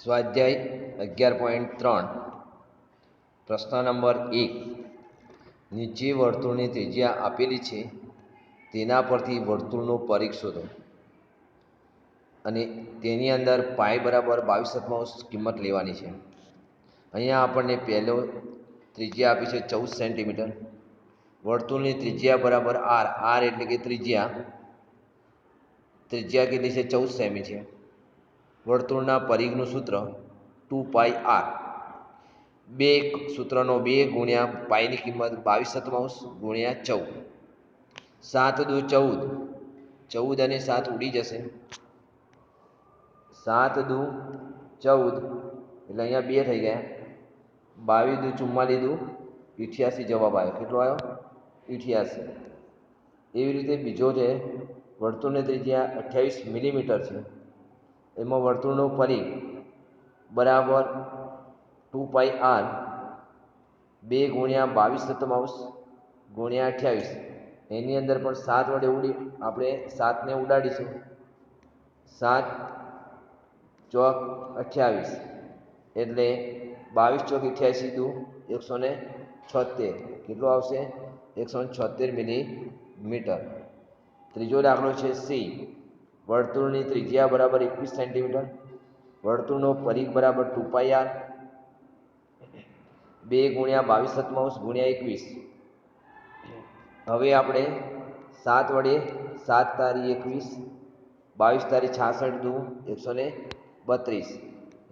સ્વાધ્યાય 11.3 પ્રશ્ન નંબર 1 નીચે વર્તુળની ત્રિજ્યા આપેલી છે તેના પરથી વર્તુળનું પરિઘ શોધો અને તેની અંદર પાઈ બરાબર 22/7 કિંમત લેવાની છે। અહીંયા આપણને પહેલો ત્રિજ્યા આપી છે 14 સેન્ટીમીટર। વર્તુળની ત્રિજ્યા બરાબર આર, આર એટલે કે ત્રિજ્યા કેટલી છે 14 સેમી છે। વર્તુળના પરિઘનું સૂત્ર 2πr, બે સૂત્રનો 2 ગુણ્યા પાઈની કિંમત 22/7 ગુણ્યા 14, 7 દુ 14, 14 અને 7 ઉડી જશે, 7 દુ 14 એટલે અહીંયા 2 થઈ ગયા, 22 દુ 44 દુ 88 જવાબ આવ્યો। કેટલો આવ્યો? 88। એવી રીતે બીજો છે વર્તુળની ત્રિજ્યા 28 મિલીમીટર છે, એમાં વર્તુળનો પરિઘ બરાબર 2πr, 2 ગુણ્યા 22/7 ગુણ્યા 28, એની અંદર પણ 7 વડે આપણે 7ને ઉડાડીશું, 7 ચોક 28 એટલે 22 ચોક 88 દુ 176, કેટલો આવશે? 176 મિલીમીટર। ત્રીજો દાખલો છે સી, વર્તુળની ત્રિજ્યા બરાબર 21 સેન્ટીમીટર, વર્તુળનો પરિઘ બરાબર 2πr, 2 ગુણ્યા 22/7 ગુણ્યા 21। હવે આપણે 7 વડે 7 તારી 21, 22 તારી 66 દુ 132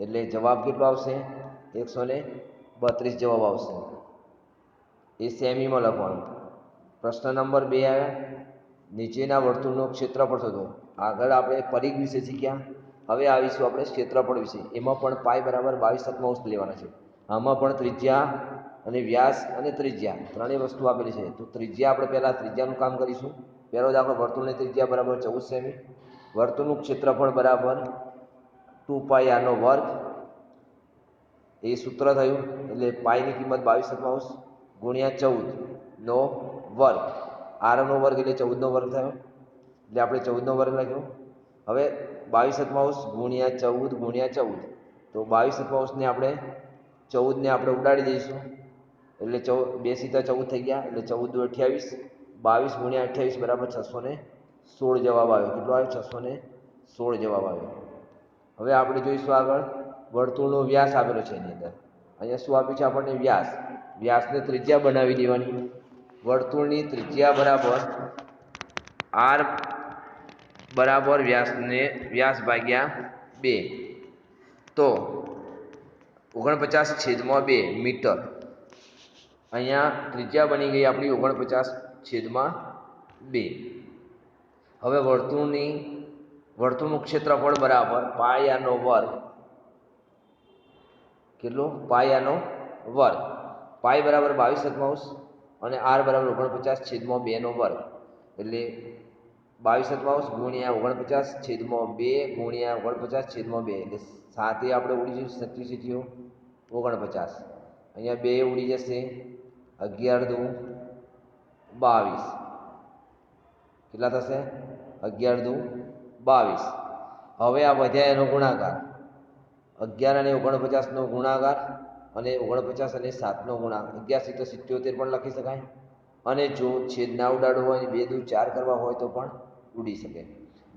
એટલે જવાબ કેટલો આવશે? 132 જવાબ આવશે। એ સેમીમાં લખવાનું। પ્રશ્ન નંબર 2 આવ્યા, નીચેના વર્તુળનો ક્ષેત્રફળ શોધો। આગળ આપણે પરિઘ વિશે શીખ્યા, હવે આવીશું આપણે ક્ષેત્રફળ વિશે। એમાં પણ પાઈ બરાબર 22/7 લેવાના છે। આમાં પણ ત્રિજ્યા અને વ્યાસ અને ત્રિજ્યા ત્રણેય વસ્તુ આપેલી છે। તો ત્રિજ્યા આપણે પહેલાં ત્રિજ્યાનું કામ કરીશું। પહેલો દાખલો, વર્તુળની ત્રિજ્યા બરાબર 14 સેમી, વર્તુળનું ક્ષેત્રફળ બરાબર 2πr નો વર્ગ, એ સૂત્ર થયું એટલે પાઈની કિંમત 22/7 ગુણ્યા 14 નો વર્ગ, આર નો વર્ગ એટલે 14 નો વર્ગ થયો એટલે આપણે 14 નો વર્ગ લખ્યો। હવે 22/7 ગુણ્યા 14 ગુણ્યા 14, તો 22/7 આપણે 14 ને આપણે ઉડાડી દઈશું એટલે 2 સીધા 14 થઈ ગયા એટલે 14 દુ 28, 22 ગુણ્યા 28 બરાબર 616 જવાબ આવ્યો। કેટલો આવ્યો? 616 જવાબ આવ્યો। હવે આપણે જોઈશું આગળ વર્તુળનો વ્યાસ આપેલો છે એની અંદર। અહીંયા શું આપ્યું છે આપણને? વ્યાસ। વ્યાસને ત્રિજ્યા બનાવી દેવાની। વર્તુળની ત્રિજ્યા બરાબર આર બરાબર વ્યાસ ભાગ્યા 2, તો 49/2 મીટર। અહીંયા ત્રિજ્યા બની ગઈ આપણી 49/2। હવે વર્તુળનું ક્ષેત્રફળ બરાબર પાઈ આર નો વર્ગ, કેટલો? પાઈ આર નો વર્ગ, પાઈ બરાબર 22/7 અને આર બરાબર 49/2 નો વર્ગ એટલે 22/7 ગુણ્યા 49/2 ગુણ્યા 49/2 એટલે 7 આપણે ઉડી જઈશું, 27 49, અહીંયા 2 ઉડી જશે, 11 દુ 22, કેટલા થશે? 11 દુ 22। હવે આ વધ્યા એનો ગુણાકાર, 11 અને 49 નો ગુણાકાર અને 49 અને 7 નો ગુણાકાર, 11 તો 77 પણ લખી શકાય, અને જો છેદ ના ઉડાડવો હોય, 2 દુ 4 કરવા હોય તો પણ ઉડી શકે,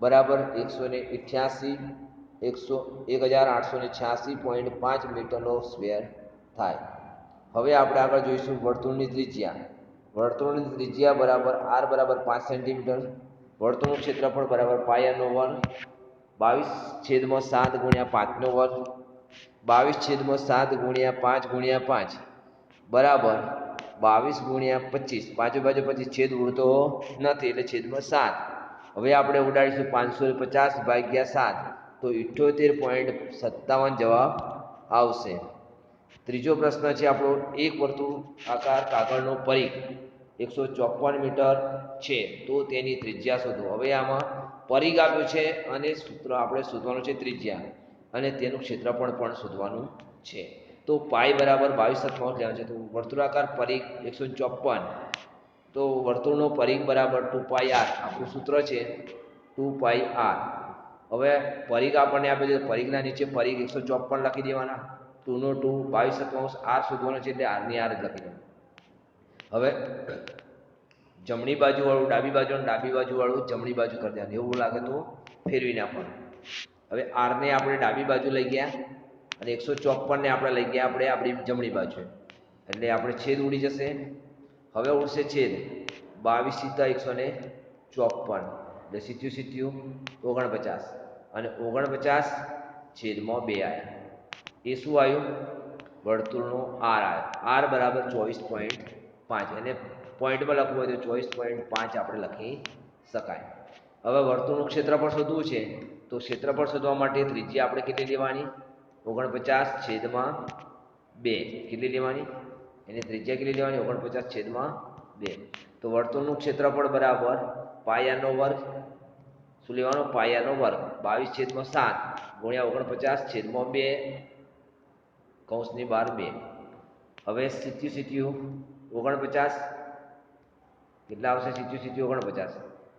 બરાબર 1886.5 મીટરનો સ્ક્વેર થાય। હવે આપણે આગળ જોઈશું વર્તુળની ત્રિજ્યા। વર્તુળની ત્રિજ્યા બરાબર આર બરાબર 5 સેન્ટીમીટર, વર્તુળનું ક્ષેત્રફળ બરાબર પાઈ આર નો વર્ગ, 22/7 ગુણ્યા 5 નો વર્ગ, 22/7 ગુણ્યા 5 ગુણ્યા 5 બરાબર 22 ગુણ્યા 25, પાંચે બાજુ 25, છેદ ઉડતો નથી એટલે છેદમાં 7। હવે આપણે ઉડાડીશું 550 ભાગ્યા 7, તો 78.57 જવાબ આવશે। ત્રીજો પ્રશ્ન છે આપણો, એક વર્તુળ આકાર કાગળનો પરિઘ 154 મીટર છે, તો તેની ત્રિજ્યા શોધો। હવે આમાં પરિઘ આપ્યું છે અને સૂત્ર આપણે શોધવાનું છે ત્રિજ્યા, અને તેનું ક્ષેત્રફળ પણ શોધવાનું છે। તો પાઈ બરાબર 22/7 લેવાનું છે, તો વર્તુળાકાર પરિઘ 154, તો વર્તુળનો પરિઘ બરાબર 2πr, આપણું સૂત્ર છે 2πr, હવે પરિઘ આપણને આપે છે, પરિઘના નીચે પરિઘ 154 લખી દેવાના, 2 નો 2 22 આર શોધવાનો છે એટલે આરની આર જ લખી દેવાનું. હવે જમણી બાજુવાળું ડાબી બાજુ અને ડાબી બાજુવાળું જમણી બાજુ કરી દેવાનું, એવું લાગે તો ફેરવી નાખવાનું. હવે આરને આપણે ડાબી બાજુ લઈ ગયા અને 154ને આપણે લઈ ગયા આપણે આપણી જમણી બાજુ, એટલે આપણે છેદ ઉડી જશે. હવે ઉડશે છેદ 22 × 154 એટલે સીત્યું 49 અને 49 છેદમાં 2 આવ્યા. એ શું આવ્યું? વર્તુળનો આર આવ્યો. આર બરાબર 24.5, એને પોઈન્ટમાં લખવું હોય તો 24.5 આપણે લખી શકાય. હવે વર્તુળનું ક્ષેત્રફળ શોધવું છે તો ક્ષેત્રફળ શોધવા માટે ત્રિજ્યા આપણે કેટલી લેવાની? 49/2. કેટલી લેવાની? એની ત્રિજ્યા કેટલી લેવાની? 49/2. તો વર્તુળનું ક્ષેત્રફળ બરાબર પાયાનો વર્ગ. શું લેવાનો? પાયાનો વર્ગ 22/7 ગુણ્યા 49/2 કૌંસની બહાર 2. હવે સીત્યું 49 કેટલા આવશે? સીત્યું 49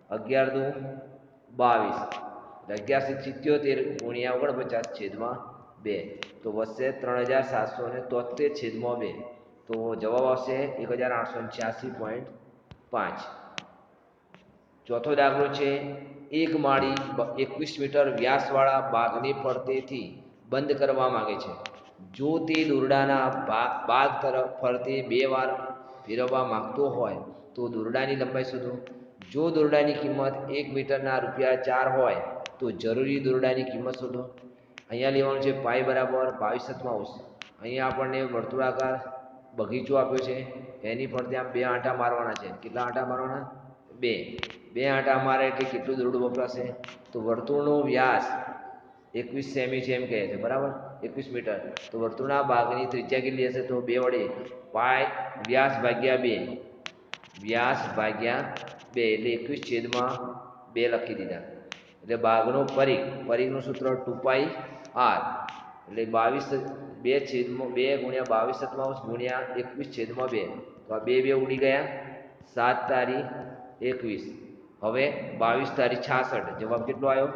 11 દુ 22 1177 ગુણ્યા 49/2 તો વધશે 3773/2. તો જવાબ આવશે 1886.5. ચોથો દાખલો છે, એક માળી 21 મીટર વ્યાસવાળા બાગને ફરતેથી બંધ કરવા માંગે છે. જો તે દોરડાના બાગ તરફ ફરતે 2 વાર ફેરવવા માંગતો હોય તો દોરડાની લંબાઈ શોધો. જો દોરડાની કિંમત 1 મીટરના ₹4 હોય તો જરૂરી દોરડાની કિંમત શોધો. અહીંયા લેવાનું છે પાઈ બરાબર 22/7. અહીંયા આપણને વર્તુળાકાર બગીચો આપ્યો છે, એની ફરતે આમ 2 આંટા મારવાના છે. કેટલા આંટા મારવાના? 2 આંટા મારે એટલે કેટલું દોરડું વપરાશે? તો વર્તુળનો વ્યાસ 21 સેમી છે એમ કહે છે, બરાબર? 21 મીટર. તો વર્તુળના ભાગની ત્રિજ્યા કેટલી હશે? તો 2 વડે પાઈ વ્યાસ ભાગ્યા 2 એટલે 21/2 લખી દીધા. એટલે ભાગનો પરિઘનું સૂત્ર 2πr એટલે 2 ગુણ્યા 22/7 ગુણ્યા 21/2. તો આ 2 ઉડી ગયા. 7 તારી 21. હવે 22 તારી 66. જવાબ કેટલો આવ્યો?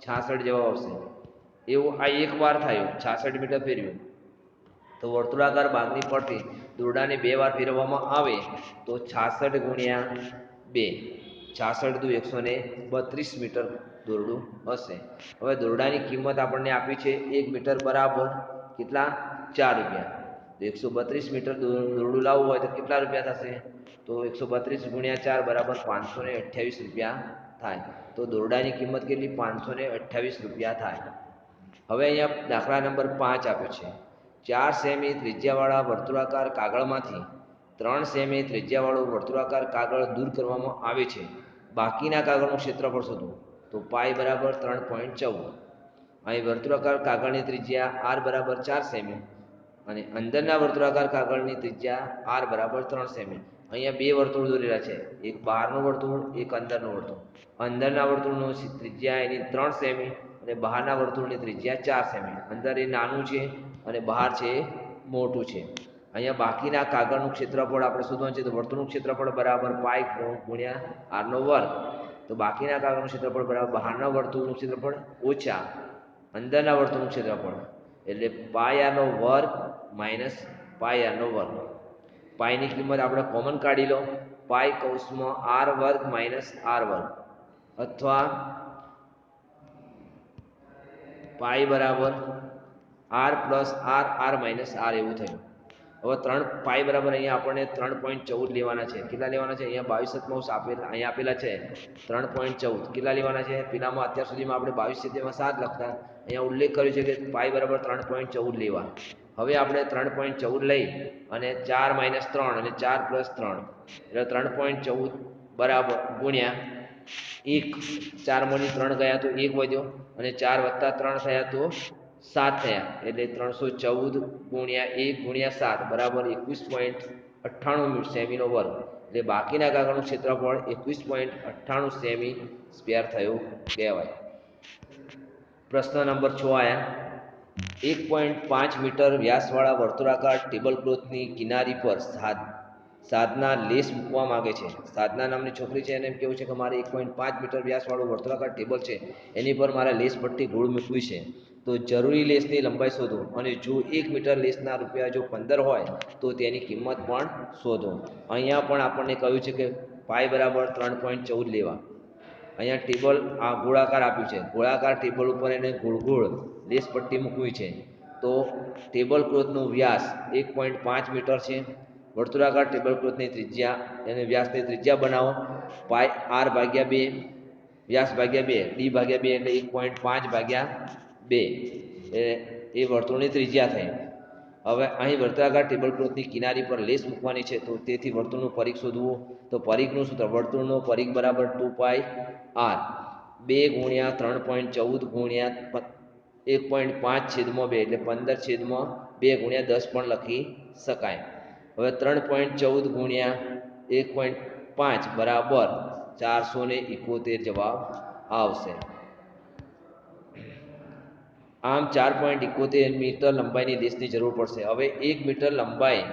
66 જવાબ આવશે. એવું આ એક વાર થયું, 66 મીટર ફેરવ્યું. તો વર્તુળાકાર બાગની ફરતે દોરડાને 2 વાર ફેરવવામાં આવે તો 66 ગુણ્યા 2 66 દુ 132 મીટર દોરડું હશે. હવે દોરડાની કિંમત આપણને આપી છે 1 મીટર બરાબર કેટલા? ₹4. તો 132 મીટર દોરડું લાવવું હોય તો કેટલા રૂપિયા થશે? તો 132 ગુણ્યા 4 બરાબર ₹528 થાય. તો દોરડાની કિંમત કેટલી? ₹528 થાય. હવે અહીંયા દાખલા નંબર 5 આપ્યો છે. 4 સેમી ત્રિજ્યાવાળા વર્તુળાકાર કાગળમાંથી 3 સેમી ત્રિજ્યાવાળું વર્તુળાકાર કાગળ દૂર કરવામાં આવે છે. બાકીના કાગળનું ક્ષેત્રફળ શોધો. તો પાઈ બરાબર 3.14. અહીં વર્તુળાકાર કાગળની ત્રિજ્યા r બરાબર 4 સેમી અને અંદરના વર્તુળાકાર કાગળની ત્રિજ્યા r બરાબર 3 સેમી. અહીંયા 2 વર્તુળ દોરેલા છે, એક બહારનું વર્તુળ, એક અંદરનું વર્તુળ. અંદરના વર્તુળનું ત્રિજ્યા એની 3 સેમી અને બહારના વર્તુળની ત્રિજ્યા 4 સેમી. અંદર એ નાનું છે અને બહાર છે એ મોટું છે. અહીંયા બાકીના કાગળનું ક્ષેત્રફળ આપણે શોધવાનું છે. તો વર્તુળનું ક્ષેત્રફળ બરાબર પાઈ ગુણ્યા r² તો બાકીના કાગળનું ક્ષેત્રફળ બરાબર બહારના વર્તુળનું ક્ષેત્રફળ ઓછા અંદરના વર્તુળનું ક્ષેત્રફળ એટલે પાઈ r² માઇનસ પાઈ r². પાઈની કિંમત આપણે કોમન કાઢી લો. પાઈ કૌંસમાં r² માઇનસ r² અથવા પાઈ બરાબર r plus r minus r એવું થયું. હવે પાઈ બરાબર અહીંયા આપણને 3.14 લેવાના છે. કેટલા લેવાના છે? અહીંયા 22/7 અહીંયા આપેલા છે 3.14. કેટલા લેવાના છે? પેલામાં અત્યાર સુધીમાં આપણે 22/7 લખતા, અહીંયા ઉલ્લેખ કર્યો છે કે પાઈ બરાબર 3.14 લેવા. હવે આપણે 3.14 લઈ અને 4 - 3 અને 4 + 3 એટલે 3.14 બરાબર ગુણ્યા 1. 4માંથી 3 ગયા તો 1 વધ્યો અને 4 + 3 થયા તો 7 થયા એટલે 314 ગુણ્યા 1 ગુણ્યા 7 બરાબર 21.98 સેમીનો વર્ગ. એટલે બાકીના કાગળનું ક્ષેત્રફળ 21.98 સેમી સ્ક્વેર થયું કહેવાય. પ્રશ્ન નંબર 6 આયા. 1.5 મીટર વ્યાસવાળા વર્તુળાકાર ટેબલક્લોથની કિનારી પર સાધના લેસ મૂકવા માગે છે. સાધના નામની છોકરી છે, એને એમ કેવું છે કે મારે 1.5 મીટર વ્યાસવાળું વર્તુળાકાર ટેબલ છે, એની પર મારે લેસ પટ્ટી ગોળ મૂકવી છે. તો જરૂરી લેસની લંબાઈ શોધો, અને જો 1 મીટર લેસના રૂપિયા જો 15 હોય તો તેની કિંમત પણ શોધો. અહીંયા પણ આપણને કહ્યું છે કે પાઈ બરાબર 3.14 લેવા. અહીંયા ટેબલ આ ગોળાકાર આપ્યું છે, ગોળાકાર ટેબલ ઉપર એને ગોળ ગોળ લેસ પટ્ટી મૂકવી છે. તો ટેબલ ક્લોથનો વ્યાસ 1.5 મીટર છે. વર્તુળાકાર ટેબલ ક્લોથની ત્રિજ્યા એને વ્યાસની ત્રિજ્યા બનાવો. પાઈ આર ભાગ્યા 2 વ્યાસ ભાગ્યા 2 ડી ભાગ્યા 2 એટલે 1.5 ભાગ્યા 2 એ વર્તુળની ત્રિજ્યા થઈ. હવે અહીં વર્તુળાકાર ટેબલ ક્લોથની કિનારી પર લેસ મૂકવાની છે, તો તેથી વર્તુળનું પરિઘ શોધવું. તો પરિઘનું સૂત્ર, વર્તુળનો પરિઘ બરાબર 2 r 2 ગુણ્યા 3.14 ગુણ્યા 1.5/2 એટલે 15/2 ગુણ્યા 10 પણ લખી શકાય. હવે 3.14 ગુણ્યા 1.5 બરાબર 471 જવાબ આવશે. આમ 4.71 મીટર લંબાઈની લેસની જરૂર પડશે. હવે 1 મીટર લંબાઈ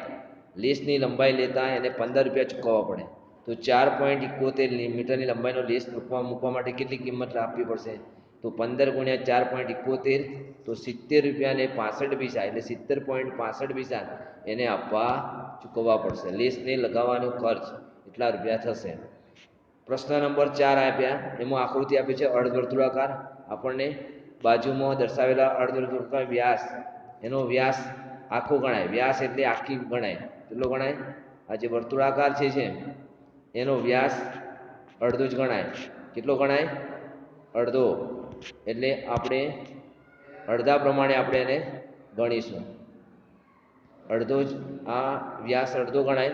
લેસની લંબાઈ લેતા એને 15 રૂપિયા ચૂકવવા પડે. તો 4.71 મીટરની લંબાઈનો લેસ મૂકવા માટે કેટલી કિંમત આપવી પડશે? તો 15 ગુણ્યા 4.71 તો 70 રૂપિયા ને 65 પૈસા એટલે 70.65 પૈસા એને આપવા ચૂકવવા પડશે. લેસને લગાવવાનો ખર્ચ એટલા રૂપિયા થશે. પ્રશ્ન નંબર 4 આપ્યા, એમાં આકૃતિ આપી છે અર્ધવર્તુળાકાર. આપણને બાજુમાં દર્શાવેલા અર્ધવર્તુળાકાર વ્યાસ, એનો વ્યાસ આખો ગણાય. વ્યાસ એટલે આખી ગણાય. કેટલો ગણાય? આ જે વર્તુળાકાર છે એનો વ્યાસ અડધો જ ગણાય. કેટલો ગણાય? અડધો. એટલે આપણે અડધા પ્રમાણે આપણે એને ગણીશું. અડધો જ આ વ્યાસ અડધો ગણાય.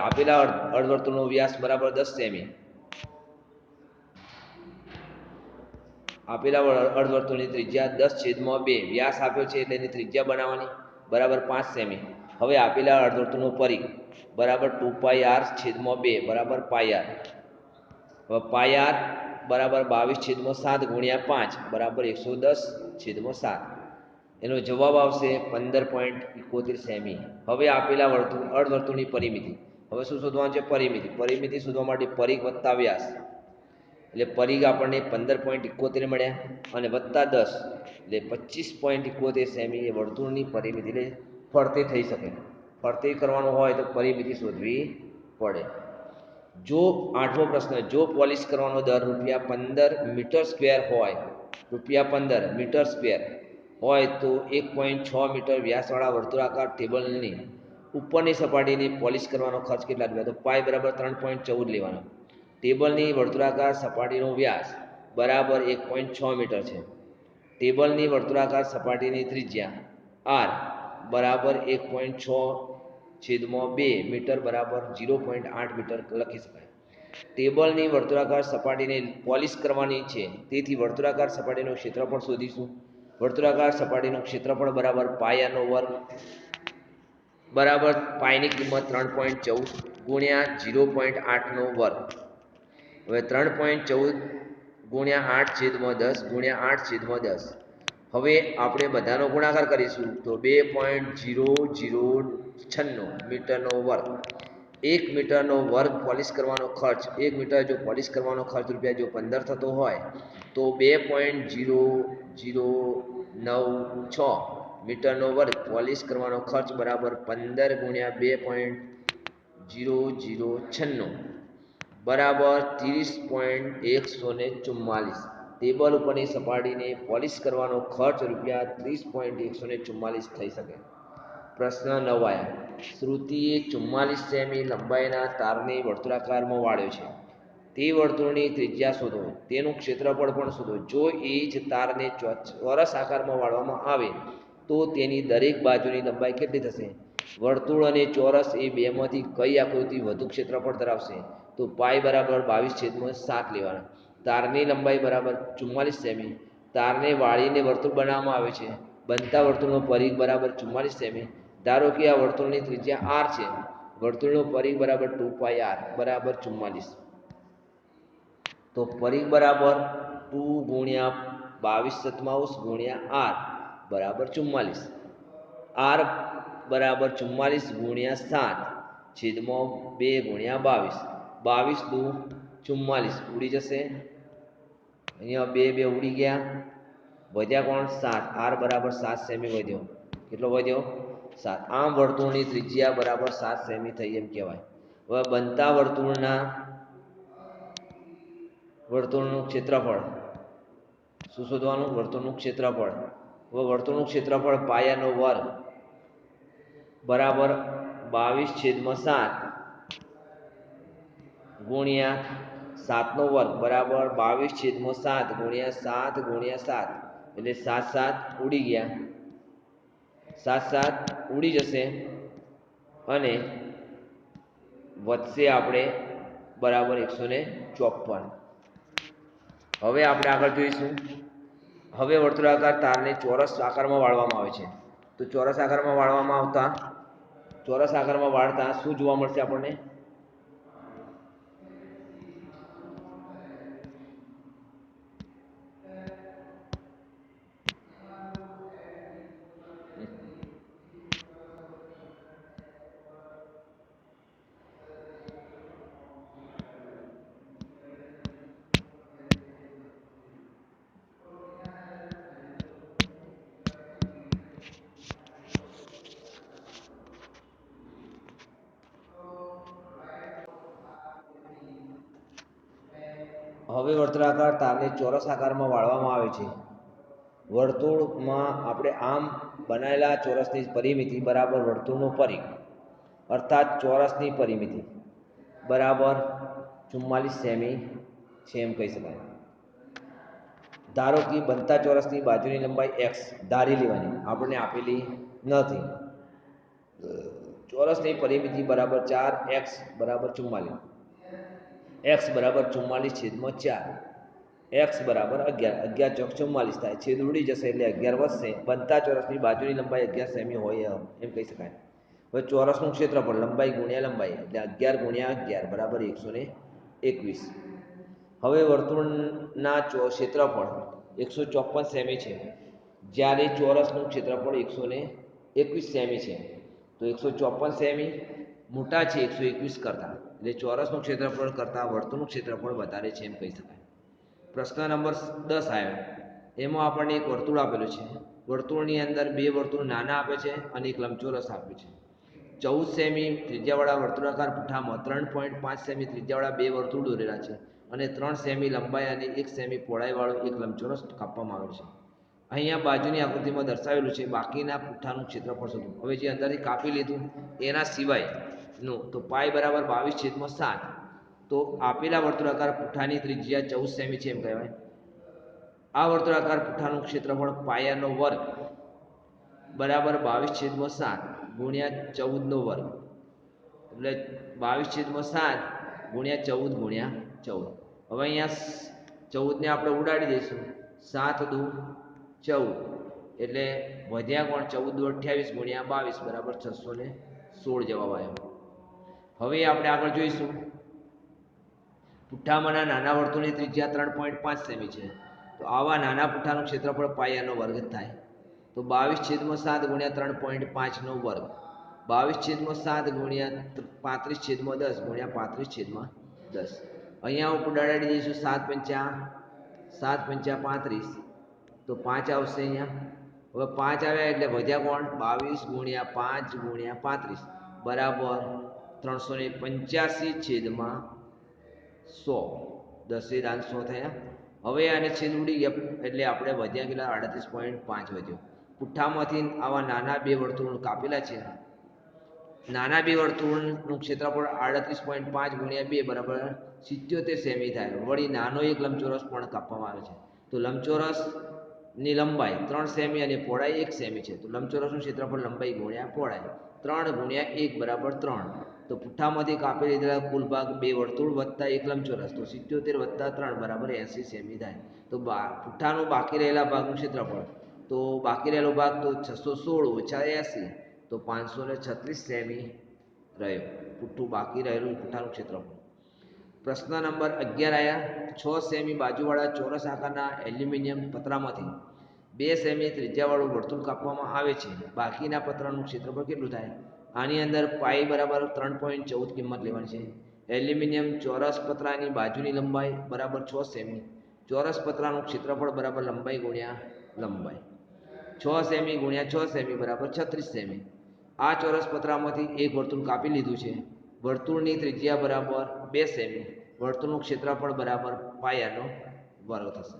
આપેલા અર્ધવર્તુળનો વ્યાસ બરાબર 10 સેમી. આપેલા અર્ધવર્તુળની ત્રિજ્યા 10/2 વ્યાસ આપ્યો છે એટલે એની ત્રિજ્યા બનાવવાની બરાબર 5 સેમી. હવે આપેલા અર્ધવર્તુળનો પરિઘ બરાબર 2πr/2 બરાબર πr. હવે πr બરાબર 22/7 ગુણ્યા 5 બરાબર 110/7. એનો જવાબ આવશે 15.71 સેમી. હવે આપેલા અર્ધવર્તુળની પરિમિતિ. હવે શું શોધવાનું છે? પરિમિતિ. પરિમિતિ શોધવા માટે પરિઘ વત્તા વ્યાસ, એટલે પરિઘ આપણને 15.71 મળ્યા અને વત્તા 10 એટલે 25.71 સેમી એ વર્તુળની પરિમિતિ. એટલે ફરતે થઈ શકે. ફરતે કરવાનું હોય તો પરિમિતિ શોધવી પડે. જો 8મો પ્રશ્ન, જો પોલિશ કરવાનો દર ₹15 મીટર સ્ક્વેર હોય, ₹15 મીટર સ્ક્વેર હોય તો 1.6 મીટર વ્યાસવાળા વર્તુળાકાર ટેબલની ઉપરની સપાટીની પોલિશ કરવાનો ખર્ચ કેટલા રૂપિયા? તો પાઈ બરાબર 3.14 લેવાનો. ટેબલની વર્તુળાકાર સપાટીનો વ્યાસ બરાબર 1.6 મીટર છે. ટેબલની વર્તુળાકાર સપાટીની ત્રિજ્યા r બરાબર 1.6/2 મીટર બરાબર 0.8 મીટર લખી શકાય. ટેબલની વર્તુળાકાર સપાટીને પોલિશ કરવાની છે, તેથી વર્તુળાકાર સપાટીનું ક્ષેત્રફળ શોધીશું. વર્તુળાકાર સપાટીનું ક્ષેત્રફળ બરાબર પાયનો વર્ગ બરાબર પાયની કિંમત 3.14 ગુણ્યા 0.8નો વર્ગ. હવે 3.14 ગુણ્યા 8/10 ગુણ્યા 8/10. હવે આપણે બધાનો ગુણાકાર કરીશું તો 2.0096 મીટરનો વર્ગ. 1 મીટરનો વર્ગ પોલિશ કરવાનો ખર્ચ, 1 મીટર જો પોલિશ કરવાનો ખર્ચ રૂપિયા જો 15 થતો હોય તો 2.0096 મીટરનો વર્ગ પોલિશ કરવાનો ખર્ચ બરાબર 15 ગુણ્યા 2.0096 બરાબર 30.144. ટેબલ ઉપરની સપાટીને પોલિશ કરવાનો ખર્ચ રૂપિયા 30.144 થઈ શકે. પ્રશ્ન 9 આયા, શ્રુતિએ 44 સેમી લંબાઈના તારને વર્તુળાકારમાં વાળ્યો છે. તે વર્તુળની ત્રિજ્યા શોધો, તેનું ક્ષેત્રફળ પણ શોધો. જો એ જ તારને ચોરસ આકારમાં વાળવામાં આવે તો તેની દરેક બાજુની લંબાઈ કેટલી થશે? વર્તુળ અને ચોરસ એ બેમાંથી કઈ આકૃતિ વધુ ક્ષેત્રફળ ધરાવશે? તો પાઈ બરાબર 22/7 લેવાના. તારની લંબાઈ બરાબર 44 સેમી. તારને વાળીને વર્તુળ બનાવવામાં આવે છે. બનતા વર્તુળનો પરિઘ બરાબર 44 સેમી. ધારો કે આ વર્તુળની ત્રિજ્યા r છે. વર્તુળનો પરિઘ બરાબર 2πr બરાબર 44. તો પરિઘ બરાબર 2 ગુણ્યા 22 ગુણ્યા r બરાબર 44. r બરાબર 44 ગુણ્યા 7 છેદમાં 2 ગુણ્યા 22 22 દુ 44 ઉડી જશે અહીંયા 2 2 ઉડી ગયા વધ્યા કોણ 7 r બરાબર 7 સેમી વધ્યો કેટલો વધ્યો 7 આમ વર્તુળની ત્રિજ્યા બરાબર 7 સેમી થઈ એમ કહેવાય હવે બનતા વર્તુળનું ક્ષેત્રફળ શું શોધવાનું વર્તુળનું ક્ષેત્રફળ હવે વર્તુળનું ક્ષેત્રફળ પાયાનો વર્ગ બરાબર 22/7 ગુણ્યા 7 નો વર્ગ બરાબર 22/7 ગુણ્યા 7 ગુણ્યા 7 એટલે 7 7 ઉડી ગયા 7 7 ઉડી જશે અને વધશે આપણે બરાબર 154 હવે આપણે આગળ જોઈશું હવે વર્તુળાકાર તારને ચોરસ આકારમાં વાળવામાં આવે છે તો ચોરસ આકારમાં વાળતા શું જોવા મળશે આપણને હવે વર્તુળાકાર તારને ચોરસ આકારમાં વાળવામાં આવે છે વર્તુળમાં આપણે આમ બનાવેલા ચોરસની પરિમિતિ બરાબર વર્તુળનું પરિઘ અર્થાત ચોરસની પરિમિતિ બરાબર 44 સેમી છે એમ કહી શકાય ધારો કે બનતા ચોરસની બાજુની લંબાઈ x ધારી લેવાની આપણને આપેલી નથી ચોરસની પરિમિતિ બરાબર 4x બરાબર 44 x બરાબર 44/4 x બરાબર 11 11 ચોક 44 થાય છેદ ઉડી જશે એટલે 11 વધશે બનતા ચોરસની બાજુની લંબાઈ 11 સેમી હોય એમ કહી શકાય હવે ચોરસનું ક્ષેત્રફળ લંબાઈ ગુણ્યા લંબાઈ એટલે 11 ગુણ્યા 11 બરાબર 121 હવે વર્તુળના ક્ષેત્રફળ 154 સેમી છે જ્યારે ચોરસનું ક્ષેત્રફળ 121 સેમી છે તો 154 સેમી મોટા છે 121 કરતાં એટલે ચોરસનું ક્ષેત્રફળ કરતાં વર્તુળનું ક્ષેત્રફળ વધારે છે એમ કહી શકાય પ્રશ્ન નંબર 10 આવ્યો એમાં આપણને એક વર્તુળ આપેલું છે વર્તુળની અંદર બે વર્તુળ નાના આપે છે અને એક લંબચોરસ આપે છે 14 સેમી ત્રિજ્યાવાળા વર્તુળાકાર પુઠ્ઠામાં 3.5 સેમી ત્રિજ્યાવાળા બે વર્તુળ દોરેલા છે અને 3 સેમી લંબાઈ અને 1 સેમી પહોળાઈવાળો એક લંબચોરસ કાપવામાં આવ્યો છે અહીંયા બાજુની આકૃતિમાં દર્શાવેલું છે બાકીના પુઠ્ઠાનું ક્ષેત્રફળ શોધો હવે જે અંદરથી કાપી લીધું એના સિવાયનું તો પાઈ બરાબર 22/7 તો આપેલા વર્તુળાકાર પુઠ્ઠાની ત્રિજ્યા 14 સેમી છે એમ કહેવાય આ વર્તુળાકાર પુઠ્ઠાનું ક્ષેત્રફળ પાયાનો વર્ગ બરાબર 22/7 ગુણ્યા 14 નો વર્ગ એટલે 22/7 ગુણ્યા 14 ગુણ્યા 14 હવે અહીંયા 14 ને આપણે ઉડાડી દઈશું 7 દુ 14 એટલે વધ્યા કોણ 14 દુ 28 ગુણ્યા 22 બરાબર 616 જવાબ આવ્યો હવે આપણે આગળ જોઈશું પુઠ્ઠામાંના નાના વર્તુળની ત્રિજ્યા 3.5 સેમી છે તો આવા નાના પુઠ્ઠાનું ક્ષેત્રફળ પાયાનો વર્ગ થાય તો 22/7 ગુણ્યા 3.5 નો વર્ગ 22/7 ગુણ્યા 35/10 ગુણ્યા 35/10 અહીંયા ઉપર ઉડાડી દઈશું 7 પંચા 35 તો 5 આવશે અહીંયા હવે 5 આવ્યા એટલે વધ્યા કોણ 22 ગુણ્યા 5 ગુણ્યા 35 બરાબર 385/100 10 દાન 100 થયા હવે આને છેદ ઉડી ગયા એટલે આપણે વધ્યા કેટલા 38.5 વધ્યો પુઠ્ઠામાંથી આવા નાના બે વર્તુળ કાપેલા છે નાના બે વર્તુળનું ક્ષેત્રફળ 38.5 ગુણ્યા 2 બરાબર 77 સેમી થાય વળી નાનો એક લંબચોરસ પણ કાપવામાં આવે છે તો લંબચોરસની લંબાઈ 3 સેમી અને પહોળાઈ 1 સેમી છે તો લંબચોરસનું ક્ષેત્રફળ લંબાઈ ગુણ્યા પહોળાઈ 3 ગુણ્યા 1 બરાબર 3 તો પુઠ્ઠામાંથી કાપી લીધેલા કુલ ભાગ બે વર્તુળ વત્તા એક લંબચોરસ તો 77 વત્તા 3 બરાબર 80 સેમી થાય તો પુઠ્ઠાનું બાકી રહેલા ભાગનું ક્ષેત્રફળ તો બાકી રહેલો ભાગ તો 616 ઓછા 80 તો 536 સેમી રહ્યો પુઠ્ઠું બાકી રહેલું પુઠ્ઠાનું ક્ષેત્રફળ પ્રશ્ન નંબર 11 આવ્યા 6 સેમી બાજુવાળા ચોરસ આકારના એલ્યુમિનિયમ પતરામાંથી 2 સેમી ત્રિજ્યાવાળું વર્તુળ કાપવામાં આવે છે, બાકીના પતરાનું ક્ષેત્રફળ કેટલું થાય? આની અંદર પાઈ બરાબર 3.14 કિંમત લેવાની છે. એલ્યુમિનિયમ ચોરસ પતરાની બાજુની લંબાઈ બરાબર 6 સેમી, ચોરસ પતરાનું ક્ષેત્રફળ બરાબર લંબાઈ ગુણ્યા લંબાઈ, 6 સેમી ગુણ્યા 6 સેમી બરાબર 36 સેમી. આ ચોરસ પતરામાંથી એક વર્તુળ કાપી લીધું છે. વર્તુળની ત્રિજ્યા બરાબર 2 સેમી, વર્તુળનું ક્ષેત્રફળ બરાબર પાયાનો વર્ગ થશે.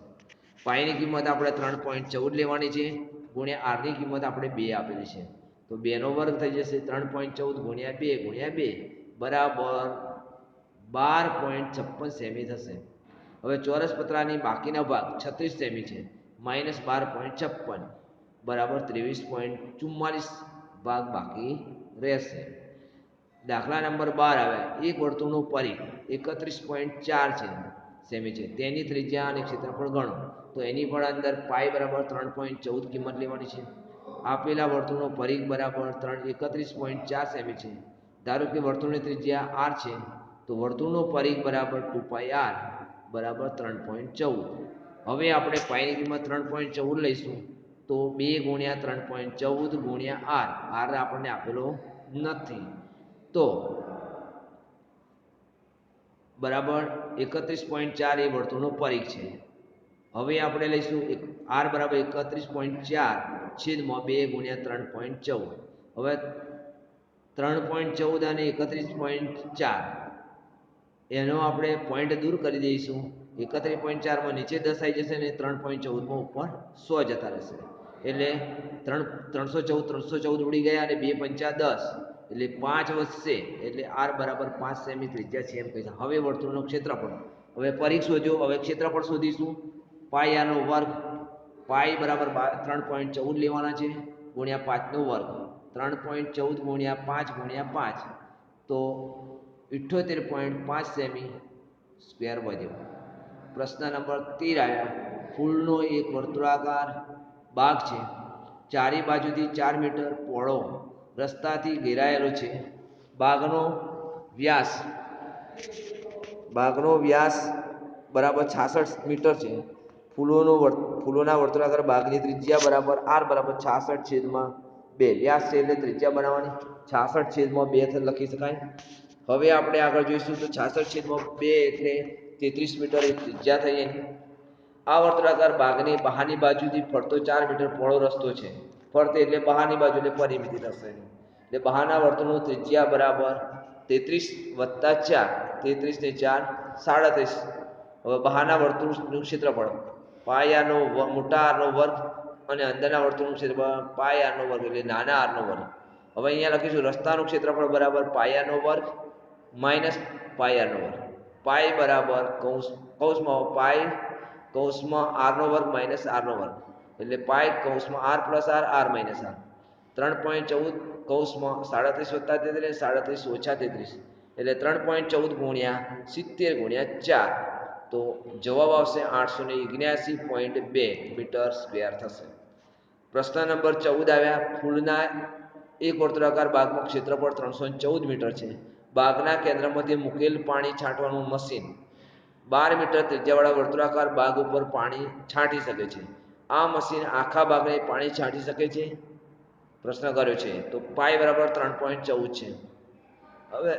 પાઈની કિંમત આપણે 3.14 લેવાની છે, ગુણ્યા આરની કિંમત આપણે 2 આપેલી છે, તો 2 નો વર્ગ થઈ જશે. 3.14 ગુણ્યા 2 બરાબર 12.56 સેમી થશે. હવે ચોરસ પતરાની બાકીના ભાગ 36 સેમી છે, માઇનસ 12.56 બરાબર 23.44 ભાગ બાકી રહેશે. દાખલા નંબર 12 આવે, એક વર્તુળનું પરિઘ 31.4 છે સેમી છે, તેની ત્રિજ્યા અને ક્ષેત્રફળ ગણો. તો એની પણ અંદર પાઈ બરાબર 3.14 કિંમત લેવાની છે. આપેલા વર્તુળનો પરિઘ બરાબર 31.4 સેમી છે. ધારો કે વર્તુળની ત્રિજ્યા r છે, તો વર્તુળનો પરિઘ બરાબર 2πr બરાબર 3.14. હવે આપણે પાઈની કિંમત 3.14 લઈશું, તો 2 ગુણ્યા 3.14 ગુણ્યા r આપણને આપેલો નથી, તો બરાબર 31.4 એ વર્તુળનો પરિઘ છે. હવે આપણે લઈશું r બરાબર 31.4 છેદમાં 2 ગુણ્યા 3.14. હવે 3.14 અને 31.4 એનો આપણે પોઈન્ટ દૂર કરી દઈશું. 31.4માં નીચે 10 આવી જશે અને 3.14માં ઉપર 100 જતા રહેશે, એટલે 314 ઉડી ગયા અને 2 પંચા 10, એટલે 5 વધશે, એટલે r બરાબર 5 સેમી ત્રિજ્યા છે એમ કહી છે. હવે વર્તુળનું ક્ષેત્રફળ, હવે પરિઘ શોધ્યો, હવે ક્ષેત્રફળ શોધીશું. પાઈ આનો વર્ગ, પાઈ બરાબર 3.14 લેવાના છે ગુણ્યા 5 નો વર્ગ, 3.14 ગુણ્યા 5 ગુણ્યા 5, તો 78.5 સેમી સ્ક્વેર વધ્યો. પ્રશ્ન નંબર 13 આવ્યા, ફૂલનો એક વર્તુળાકાર બાગ છે, ચારે બાજુથી 4 મીટર પહોળો રસ્તાથી ઘેરાયેલો છે. બાગનો વ્યાસ બરાબર 66 મીટર છે. ફૂલોના વર્તુળાકાર બાગની ત્રિજ્યા બરાબર r બરાબર 66/2. વ્યાસ છે એટલે ત્રિજ્યા બનાવવાની, 66/2 લખી શકાય. હવે આપણે આગળ જોઈશું, તો 66/2 એટલે 33 મીટર એ ત્રિજ્યા થઈ એની. આ વર્તુળાકાર બાગની બહારની બાજુથી ફરતો 4 મીટર પહોળો રસ્તો છે. ફરતે એટલે બહારની બાજુ, એટલે પરિમિતિ થશે, એટલે બહારના વર્તુળનું ત્રિજ્યા બરાબર 33 વત્તા 4, 33 ને 4 37. હવે બહારના વર્તુળનું ક્ષેત્રફળ પાઈ આરનો મોટા આરનો વર્ગ અને અંદરના વર્તુળનું ક્ષેત્રફળ પાઈ આરનો વર્ગ એટલે નાના આરનો વર્ગ. હવે અહીંયા લખીશું રસ્તાનું ક્ષેત્રફળ બરાબર પાઈ આરનો વર્ગ માઇનસ પાઈ આરનો વર્ગ. પાઈ બરાબર કૌંસમાં આરનો વર્ગ માઇનસ આરનો વર્ગ, એટલે પાઈ કૌંસમાં r plus r minus r. 3.14 કૌંસમાં 37 વત્તા 33, 37 ઓછા 33, એટલે 3.14 ગુણ્યા 70 ગુણ્યા 4, તો જવાબ આવશે 879.2 મીટર સ્ક્વેર થશે. પ્રશ્ન નંબર 14 આવ્યા, ફૂલના એક વર્તુળાકાર બાગમાં ક્ષેત્રફળ 314 મીટર છે. બાગના કેન્દ્રમાંથી મૂકેલ પાણી છાંટવાનું મશીન 12 મીટર ત્રિજ્યાવાળા વર્તુળાકાર બાગ ઉપર પાણી છાંટી શકે છે. આ મશીન આખા બાગને પાણી છાંટી શકે છે? પ્રશ્ન કર્યો છે, તો પાઈ બરાબર 3.14 છે. હવે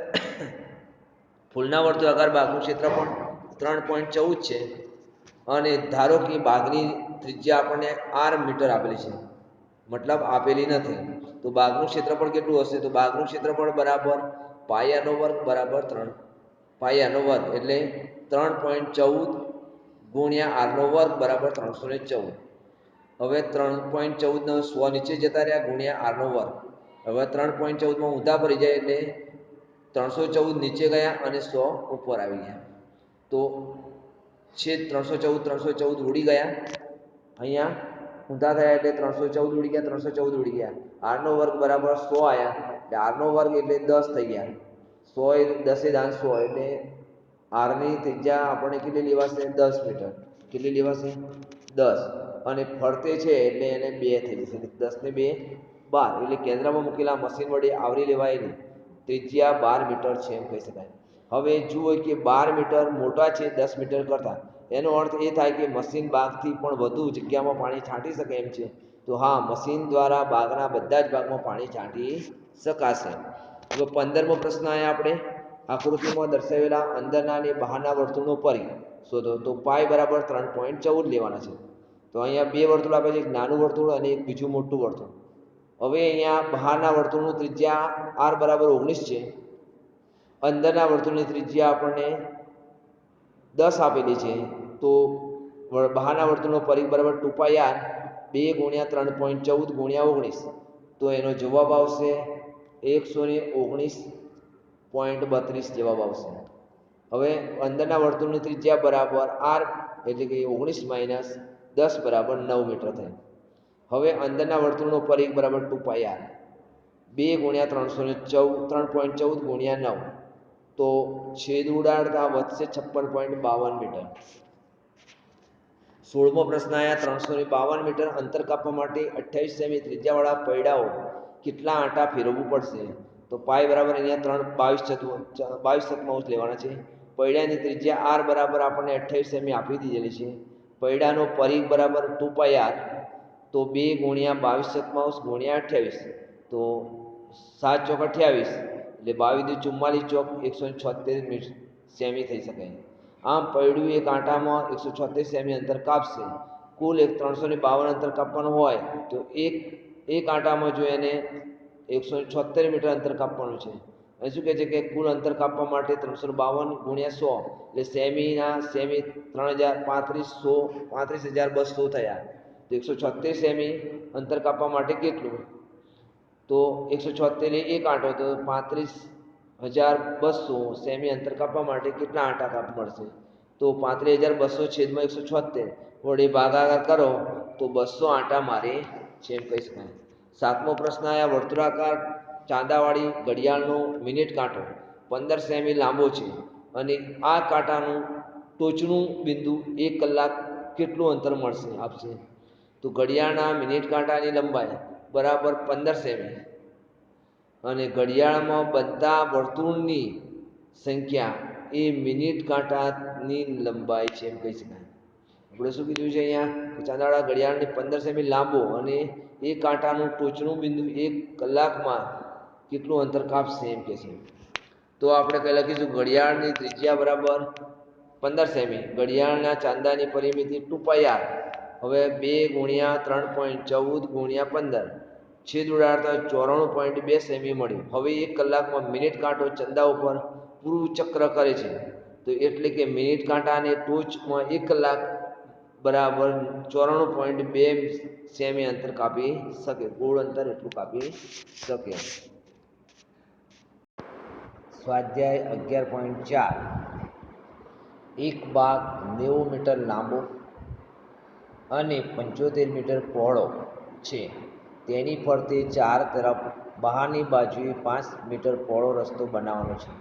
ફૂલના વર્તુળાકાર બાગનું ક્ષેત્રફળ 3.14 છે અને ધારો કે બાગની ત્રિજ્યા આપણને r મીટર આપેલી છે, મતલબ આપેલી નથી, તો બાગનું ક્ષેત્રફળ કેટલું હશે? તો બાગનું ક્ષેત્રફળ બરાબર પાઈ આનો વર્ગ બરાબર 3 પાઈ આનો વર્ગ, એટલે 3.14 ગુણ્યા આરનો વર્ગ બરાબર 314. હવે 3.14 નો 100 નીચે જતા રહ્યા ગુણ્યા આરનો વર્ગ. હવે 3.14 માં ઊંધા પડી જાય એટલે 314 નીચે ગયા અને 100 ઉપર આવી ગયા, તો છેદ 314 ઉડી ગયા, અહીંયા ઊંધા થયા એટલે 314 ઉડી ગયા, 314 ઉડી ગયા. આરનો વર્ગ બરાબર 100 આવ્યા, એટલે આરનો વર્ગ એટલે 10 થઈ ગયા. 100 એ 10 દાન 100, એટલે આરની ત્રિજ્યા આપણને કેટલી લેવાશે? 10 મીટર. કેટલી લેવાશે? 10. અને ફરતે છે એટલે એને 2 થઈ જશે, 10 ને 2 12, એટલે કેન્દ્રમાં મૂકેલા મશીન વડે આવરી લેવાયેલી ત્રિજ્યા 12 મીટર છે એમ કહી શકાય. હવે જુઓ કે 12 મીટર મોટા છે 10 મીટર કરતાં, એનો અર્થ એ થાય કે મશીન બાગથી પણ વધુ જગ્યામાં પાણી છાંટી શકે એમ છે. તો હા, મશીન દ્વારા બાગના બધા જ ભાગમાં પાણી છાંટી શકાશે. હવે 15મો પ્રશ્ન અહીંયા આપણે આકૃતિમાં દર્શાવેલા અંદરના અને બહારના વર્તુળનો પરિઘ શોધો. તો પાઈ બરાબર 3.14 લેવાના છે. તો અહીંયા બે વર્તુળ આપે છે, એક નાનું વર્તુળ અને એક બીજું મોટું વર્તુળ. હવે અહીંયા બહારના વર્તુળનું ત્રિજ્યા r બરાબર 19 છે. અંદરના વર્તુળની ત્રિજ્યા આપણને 10 આપેલી છે. તો બહારના વર્તુળનો પરિઘ બરાબર 2πr 2 × 3.14 × 19. તો એનો જવાબ આવશે 119.32 જવાબ આવશે. હવે અંદરના વર્તુળની ત્રિજ્યા બરાબર r એટલે કે 19 - 10 બરાબર 9 મીટર થાય. હવે અંદરના વર્તુળનો પરિઘ બરાબર 2πr 2 × 3.14 × 9. તો છેદ ઉડાડતા વધશે 56.52 મીટર. 16મો પ્રશ્ન આયા 352 મીટર અંતર કાપવા માટે 28 સેમી ત્રિજ્યાવાળા પૈડાઓ કેટલા આંટા ફેરવવું પડશે? તો પાઈ બરાબર અહીંયા 22 લેવાના છે. પૈડાની ત્રિજ્યા r બરાબર આપણને 28 સેમી આપી દીધેલી છે. પૈડાનો પરિઘ બરાબર 2πr. તો 2 × 22 × 28. તો 7 ચોક 28 એટલે 22 × 44 ચોક 176 સેમી થઈ શકે. આમ પૈડું એક આંટામાં 176 સેમી અંતર કાપશે. કુલ 352 અંતર કાપવાનું હોય તો એક આંટામાં જો એને 176 મીટર અંતર કાપવાનું છે. અને શું કહે છે કે કુલ અંતર કાપવા માટે 352 × 100 એટલે સેમી 35,200 થયા. તો 176 સેમી અંતર કાપવા માટે કેટલું? તો 176 એક આંટો, તો 35,200 સેમી અંતર કાપવા માટે કેટલા આંટા કાપ મળશે? તો 35,200 છેદમાં 176 વડે ભાગાકાર કરો તો 200 આંટા મારે છે એમ કહી શકાય. 7મો પ્રશ્ન આયા વર્તુળાકાર ચાંદાવાળી ઘડિયાળનો મિનિટ કાંટો 15 સેમી લાંબો છે અને આ કાંટાનું ટોચનું બિંદુ 1 કલાક કેટલું અંતર મળશે આપશે? તો ઘડિયાળના મિનિટ કાંટાની લંબાઈ બરાબર 15 સેમી અને ઘડિયાળમાં બનતા વર્તુળની સંખ્યા એ મિનિટ કાંટાની લંબાઈ છે એમ કહી શકાય. આપણે શું કીધું છે અહીંયા? ચાંદાવાળા ઘડિયાળની 15 સેમી લાંબો અને એ કાંટાનું ટોચનું બિંદુ 1 કલાકમાં કેટલું અંતર કાપશે એમ કહે છે. તો આપણે કંઈ લખીશું ઘડિયાળની ત્રિજ્યા બરાબર 15 સેમી, ઘડિયાળના ચાંદાની પરિમિતિ 2πr. હવે 2 × 3.14 × 15 છેદ ઉડાડતા 94.2 સેમી મળ્યું. હવે 1 કલાકમાં મિનિટ કાંટો ચંદા ઉપર પૂરું ચક્ર કરે છે. તો એટલે કે મિનિટ કાંટાને ટોચમાં 1 કલાક બરાબર 94.2 સેમી અંતર કાપી શકે. કુલ અંતર એટલું કાપી શકે. સ્વાધ્યાય 11.4 એક બાગ 90 મીટર લાંબો અને 75 મીટર પહોળો છે. તેની ફરતે ચાર તરફ બહારની બાજુએ 5 મીટર પહોળો રસ્તો બનાવવાનો છે.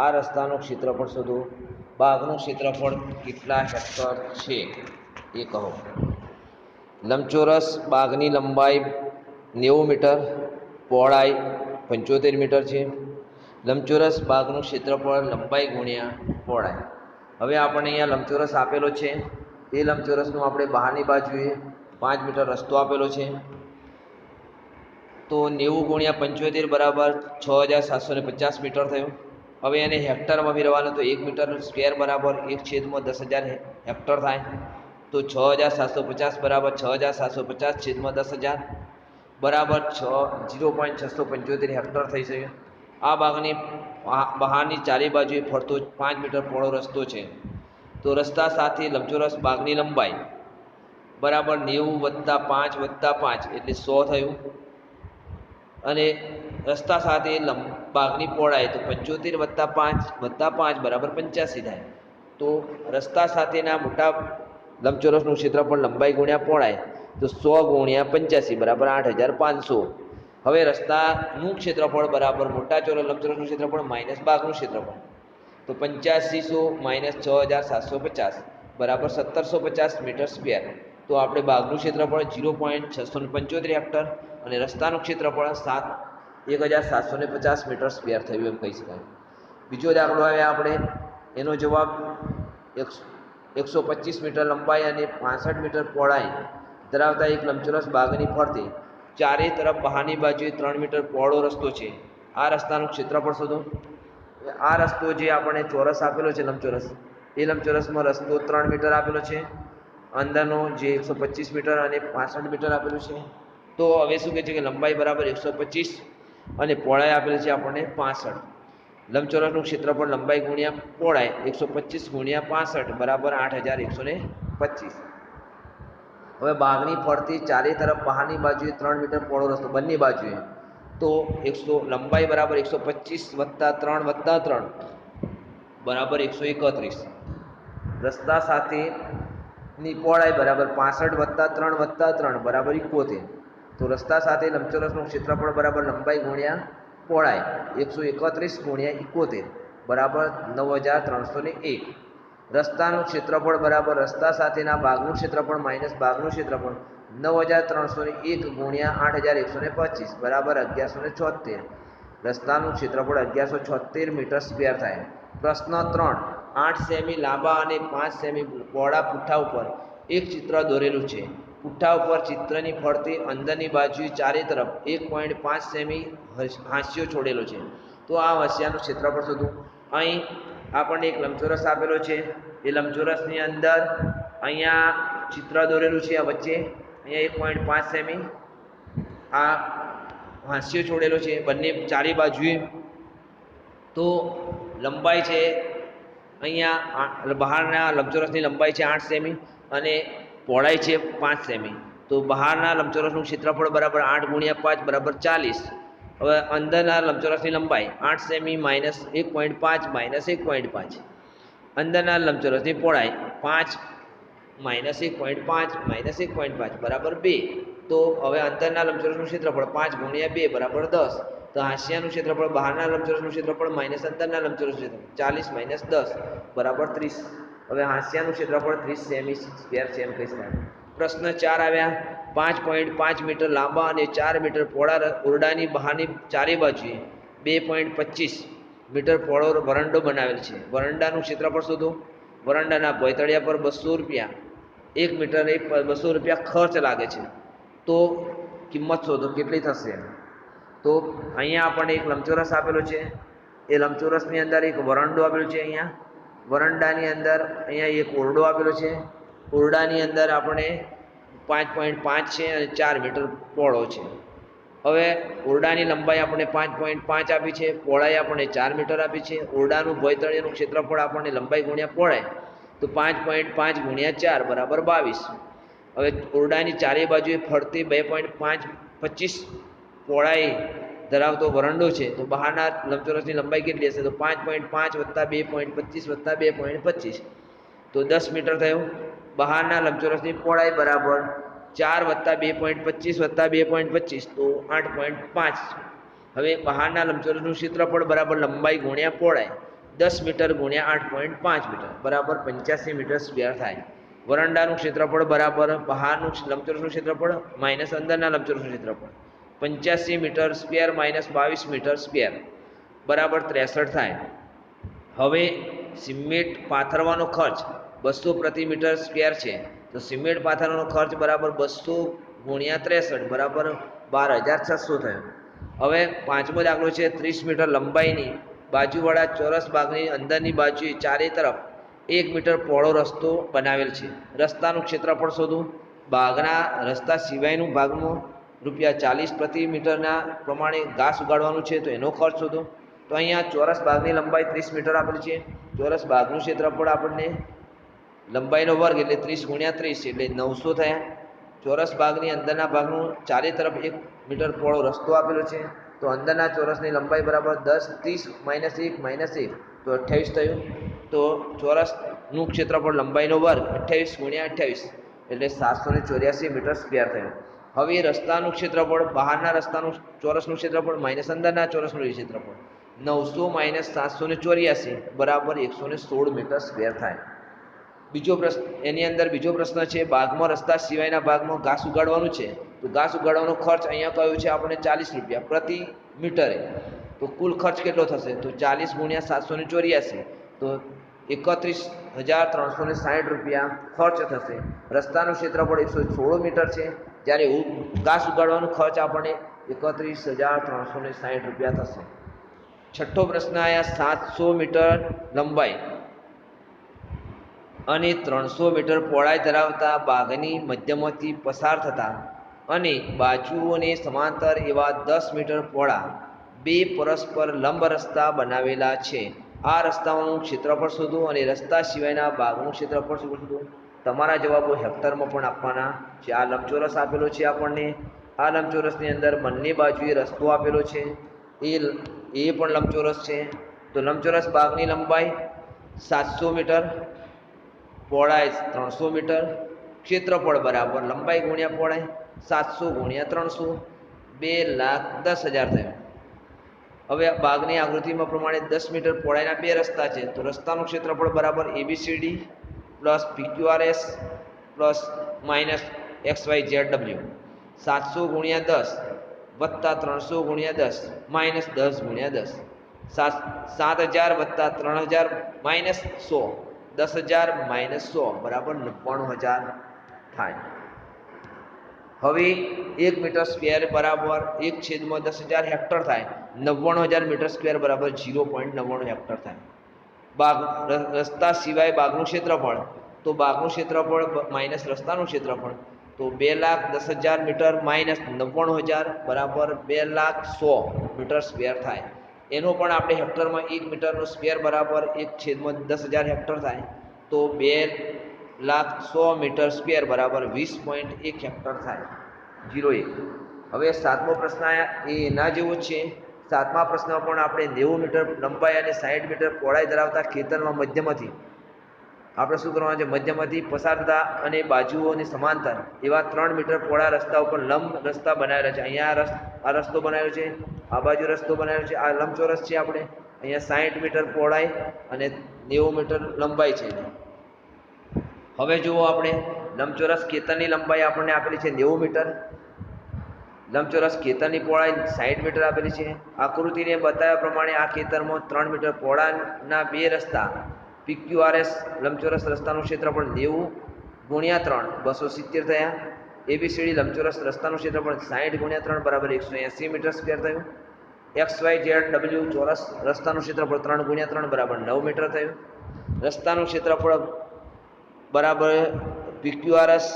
આ રસ્તાનું ક્ષેત્રફળ શોધો. બાગનું ક્ષેત્રફળ કેટલા હેક્ટર છે એ કહો. લંબચોરસ બાગની લંબાઈ 90 મીટર, પહોળાઈ 75 મીટર છે. લંબચોરસ બાગનું ક્ષેત્રફળ લંબાઈ ગુણ્યા પહોળાઈ. હવે આપણને અહીંયા લંબચોરસ આપેલો છે. એ લંબચોરસનું આપણે બહારની બાજુએ 5 મીટર રસ્તો આપેલો છે. તો 90 × 75 બરાબર 6,750 મીટર થયું. હવે એને હેક્ટરમાં ફેરવવાનું તો 1 મીટર સ્ક્વેર બરાબર 1/10,000 હેક્ટર થાય. તો 6,750 બરાબર 6,750 છેદમાં 10,000 બરાબર 0.675 હેક્ટર થઈ શકે. આ બાગની બહારની ચારે બાજુએ ફરતો 5 મીટર પહોળો રસ્તો છે. તો રસ્તા સાથે લંબચોરસ બાગની લંબાઈ બરાબર 90 + 5 + 5 એટલે 100 થયું. અને રસ્તા સાથે બાગની પહોળાઈ તો 75 + 5 + 5 બરાબર 85 થાય. તો રસ્તા સાથેના મોટા લંબચોરસનું ક્ષેત્રફળ લંબાઈ ગુણ્યા પહોળાઈ તો 100 × 85 બરાબર 8,500. હવે રસ્તાનું ક્ષેત્રફળ બરાબર મોટા લંબચોરસનું ક્ષેત્રફળ માઇનસ બાગનું ક્ષેત્રફળ તો 8500 - 6,750 બરાબર 1,750 મીટર સ્ક્વેર. તો આપણે બાગનું ક્ષેત્રફળ 0.675 હેક્ટર અને રસ્તાનું ક્ષેત્રફળ 1,750 મીટર સ્ક્વેર થયું એમ કહી શકાય. બીજો દાખલો આવે આપણે એનો જવાબ 125 મીટર લંબાઈ અને 65 મીટર પહોળાઈ ધરાવતા એક લંબચોરસ બાગની ફરતે ચારે તરફ બહારની બાજુએ 3 મીટર પહોળો રસ્તો છે. આ રસ્તાનું ક્ષેત્રફળ શોધો. આ રસ્તો જે આપણે ચોરસ આપેલો છે લંબચોરસ, એ લંબચોરસમાં રસ્તો 3 મીટર આપેલો છે, અંદરનો જે 125 મીટર અને 65 મીટર આપેલું છે. તો હવે શું કહે છે કે લંબાઈ બરાબર 125 અને પહોળાઈ આપેલી છે આપણને 65. લંબચોરસનું ક્ષેત્રફળ લંબાઈ ગુણ્યા પહોળાઈ 125 ગુણ્યા 65 બરાબર 8125. હવે બાગની ફરતી ચારે તરફ બહારની બાજુએ 3 મીટર પહોળો રસ્તો, બંને બાજુએ. તો લંબાઈ બરાબર 125 વત્તા 3 વત્તા 3 બરાબર 131. રસ્તા સાથેની પહોળાઈ બરાબર 65 વત્તા 3 વત્તા 3 બરાબર 71. તો રસ્તા સાથે લંબચોરસનું ક્ષેત્રફળ બરાબર લંબાઈ ગુણ્યા પહોળાઈ 131 ગુણ્યા 71 બરાબર 9301. રસ્તાનું ક્ષેત્રફળ બરાબર રસ્તા સાથેના બાગનું ક્ષેત્રફળ માઇનસ બાગનું ક્ષેત્રફળ 9301 ગુણ્યા 8125 બરાબર 1176. રસ્તાનું ક્ષેત્રફળ 1176 મીટર સ્ક્વેર થાય. પ્રશ્ન 3. 8 સેમી લાંબા અને 5 સેમી પહોળા પુઠ્ઠા ઉપર એક ચિત્ર દોરેલું છે. પુઠ્ઠા ઉપર ચિત્રની ફરતે અંદરની બાજુએ ચારે તરફ 1.5 સેમી હાંસિયો છોડેલો છે. તો આ હાંસિયાનું ક્ષેત્રફળ શોધવું. અહીં આપણને એક લંબચોરસ આપેલો છે. એ લંબચોરસની અંદર અહીંયા ચિત્ર દોરેલું છે. આ વચ્ચે અહીંયા 1.5 સેમી આ હાંસિયો છોડેલો છે બંને ચારે બાજુએ. તો લંબાઈ છે અહીંયા બહારના લંબચોરસની લંબાઈ છે 8 સેમી અને પહોળાઈ છે 5 સેમી. તો બહારના લંબચોરસનું ક્ષેત્રફળ બરાબર 8 ગુણ્યા 5 બરાબર 40. હવે અંદરના લંબચોરસની લંબાઈ 8 સેમી માઇનસ 1.5 માઇનસ 1.5. અંદરના લંબચોરસની પહોળાઈ 5 માઇનસ 1.5 માઇનસ 1.5 બરાબર 2. તો હવે અંદરના લંબચોરસનું ક્ષેત્રફળ 5 ગુણ્યા 2 બરાબર 10. તો હાંસિયાનું ક્ષેત્રફળ બહારના લંબચોરસનું ક્ષેત્રફળ માઇનસ અંદરના લંબચોરસનું ક્ષેત્રફળ 40 માઇનસ 10 બરાબર 30. હવે હાંસિયાનું ક્ષેત્રફળ 30 સેમી સ્ક્વેર છે એમ કહી શકાય. પ્રશ્ન 4 આવ્યા. 5.5 મીટર લાંબા અને 4 મીટર પહોળા ઓરડાની બહારની ચારે બાજુએ 2.25 મીટર પહોળો વરંડો બનાવેલ છે. વરંડાનું ક્ષેત્રફળ શોધો. વરંડાના ભોયતળિયા પર 200 રૂપિયા 1 મીટરે 200 રૂપિયા ખર્ચ લાગે છે. તો કિંમત શોધો કેટલી થશે. તો અહીંયા આપણને એક લંબચોરસ આપેલો છે. એ લંબચોરસની અંદર એક વરંડો આપેલો છે. અહીંયા વરંડાની અંદર અહીંયા એક ઓરડો આપેલો છે. ઓરડાની અંદર આપણે 5.5 છે અને 4 મીટર પહોળો છે. હવે ઓરડાની લંબાઈ આપણે 5.5 આપી છે, પહોળાઈ આપણે 4 મીટર આપી છે. ઓરડાનું ભોયતળિયાનું ક્ષેત્રફળ આપણને લંબાઈ ગુણ્યા પહોળાઈ તો 5.5 ગુણ્યા 4 બરાબર 22. હવે ઓરડાની ચારે બાજુએ ફરતી 2.25 પહોળાઈ ધરાવતો વરંડો છે. તો બહારના લંબચોરસની લંબાઈ કેટલી હશે. તો 5.5 વત્તા 2.25 વત્તા 2.25 તો 10 મીટર થયું. બહારના લંબચોરસની પહોળાઈ બરાબર 4 વત્તા 2.25 વત્તા 2.25 તો 8.5. હવે બહારના લંબચોરસનું ક્ષેત્રફળ બરાબર લંબાઈ ગુણ્યા પહોળાઈ 10 મીટર ગુણ્યા 8.5 મીટર બરાબર 85 મીટર સ્ક્વેર થાય. વરંડાનું ક્ષેત્રફળ બરાબર બહારનું લંબચોરસનું ક્ષેત્રફળ માઇનસ અંદરના લંબચોરસનું ક્ષેત્રફળ 85 metre square minus 22 metre square બરાબર 63 થાય. હવે સિમેન્ટ પાથરવાનો ખર્ચ 200 પ્રતિ મીટર સ્ક્વેર છે. તો સિમેન્ટ પાથરવાનો ખર્ચ બરાબર 200 ગુણ્યા 63 બરાબર 12,600 થયો. હવે પાંચમો દાખલો છે. 30 મીટર લંબાઈની બાજુવાળા ચોરસ બાગની અંદરની બાજુએ ચારે તરફ 1 મીટર પહોળો રસ્તો બનાવેલ છે. રસ્તાનું ક્ષેત્રફળ શોધવું. બાગના રસ્તા સિવાયનું ભાગમાં ₹40 પ્રતિ મીટરના પ્રમાણે ઘાસ ઉગાડવાનું છે. તો એનો ખર્ચ શોધો. તો અહીંયા ચોરસ બાગની લંબાઈ 30 મીટર આપેલી છે. ચોરસ બાગનું ક્ષેત્રફળ આપણને લંબાઈનો વર્ગ એટલે 30 ગુણ્યા 30 એટલે 900 થયા. ચોરસ બાગની અંદરના ભાગનું ચારે તરફ 1 મીટર પહોળો રસ્તો આપેલો છે. તો અંદરના ચોરસની લંબાઈ બરાબર 10 30 માઇનસ 1 તો 28 થયું. તો ચોરસનું ક્ષેત્રફળ લંબાઈનો વર્ગ 28 ગુણ્યા 28 એટલે 784 મીટર સ્ક્વેર થયું. હવે રસ્તાનું ક્ષેત્રફળ બહારના રસ્તાનું ચોરસનું ક્ષેત્રફળ માઇનસ અંદરના ચોરસનું ક્ષેત્રફળ 900 માઇનસ 784 બરાબર 116 મીટર સ્ક્વેર થાય. બીજો પ્રશ્ન એની અંદર બીજો પ્રશ્ન છે. બાગમાં રસ્તા સિવાયના ભાગમાં ઘાસ ઉગાડવાનું છે. તો ઘાસ ઉગાડવાનો ખર્ચ અહીંયા કહ્યું છે આપણે 40 રૂપિયા પ્રતિ મીટરે. તો કુલ ખર્ચ કેટલો થશે. તો 40 ગુણ્યા 784 તો 31 ₹32,360 ખર્ચ થશે. રસ્તાનું ક્ષેત્રફળ 116 મીટર છે, જ્યારે ઘાસ ઉગાડવાનો ખર્ચ આપણને ₹31,360 થશે. છઠ્ઠો પ્રશ્ન આયા 700 મીટર લંબાઈ અને 300 મીટર પહોળાઈ ધરાવતા બાગની મધ્યમાંથી પસાર થતા અને બાજુઓને સમાંતર એવા 10 મીટર પહોળા બે પરસ્પર લંબ રસ્તા બનાવેલા છે. આ રસ્તાઓનું ક્ષેત્રફળ શોધો અને રસ્તા સિવાયના ભાગનું ક્ષેત્રફળ શોધો. તમારા જવાબો હેક્ટરમાં પણ આપવાના છે. આ લંબચોરસ આપેલો છે આપણને. આ લંબચોરસની અંદર બંને બાજુએ રસ્તો આપેલો છે, એ પણ લંબચોરસ છે. તો લંબચોરસ ભાગની લંબાઈ 700 મીટર, પહોળાઈ 300 મીટર, ક્ષેત્રફળ બરાબર લંબાઈ ગુણ્યા પહોળાઈ 700 ગુણ્યા 300, 2,10,000 થયું. હવે ભાગની આકૃતિમાં પ્રમાણે 10 મીટર પહોળાઈના બે રસ્તા છે, તો રસ્તાનું ક્ષેત્રફળ બરાબર ABCD plus PQRS plus minus XYZW. 700 ગુણ્યા 10 વત્તા 300 ગુણ્યા 10 માઇનસ 10 ગુણ્યા 10, 7,000 વત્તા 3,000 માઇનસ 100, 10,000 માઇનસ 100 બરાબર 99,000 થાય. હવે 1 મીટર સ્ક્વેર બરાબર 1/10,000 હેક્ટર થાય. 99,000 મીટર સ્ક્વેર બરાબર 0.99 હેક્ટર થાય. રસ્તા સિવાય બાગનું ક્ષેત્રફળ, તો બાગનું ક્ષેત્રફળ માઇનસ રસ્તાનું ક્ષેત્રફળ, તો 2,10,000 મીટર માઇનસ 99,000 બરાબર 2,100,000 મીટર સ્ક્વેર થાય. એનો પણ આપણે હેક્ટરમાં 1 મીટરનો સ્ક્વેર બરાબર 1/10,000 હેક્ટર થાય, તો 2,100,000 મીટર સ્ક્વેર બરાબર 20.1 હેક્ટર થાય. 0.1. હવે 7મો પ્રશ્ન એ એના જેવો છે. 7મા પ્રશ્નમાં પણ આપણે 90 મીટર લંબાઈ અને 60 મીટર પહોળાઈ ધરાવતા ખેતરમાં મધ્યમાંથી આપણે શું કરવાનું છે? મધ્યમાંથી પસાર થતા અને બાજુઓની સમાંતર એવા 3 મીટર પહોળા રસ્તા ઉપર લંબ રસ્તા બનાવેલા છે. અહીંયા આ રસ્તો બનાવ્યો છે, આ બાજુ રસ્તો બનાવ્યો છે. આ લંબચોરસ છે. આપણે અહીંયા 60 મીટર પહોળાઈ અને 90 મીટર લંબાઈ છે. હવે જુઓ, આપણે લંબચોરસ ખેતરની લંબાઈ આપણને આપેલી છે 90 મીટર, લંબચોરસ ખેતરની પહોળાઈ 60 મીટર આપેલી છે. આકૃતિને બતાવ્યા પ્રમાણે આ ખેતરમાં 3 મીટર પહોળાના બે રસ્તા PQRS લંબચોરસ રસ્તાનું ક્ષેત્રફળ 90 ગુણ્યા 3 270 થયા. ABCD લંબચોરસ રસ્તાનું ક્ષેત્રફળ 60 ગુણ્યા 3 બરાબર 180 મીટર સ્ક્વેર થયું. XYZW ચોરસ રસ્તાનું ક્ષેત્રફળ 3 ગુણ્યા 3 બરાબર 9 મીટર થયું. રસ્તાનું ક્ષેત્રફળ બરાબર PQRS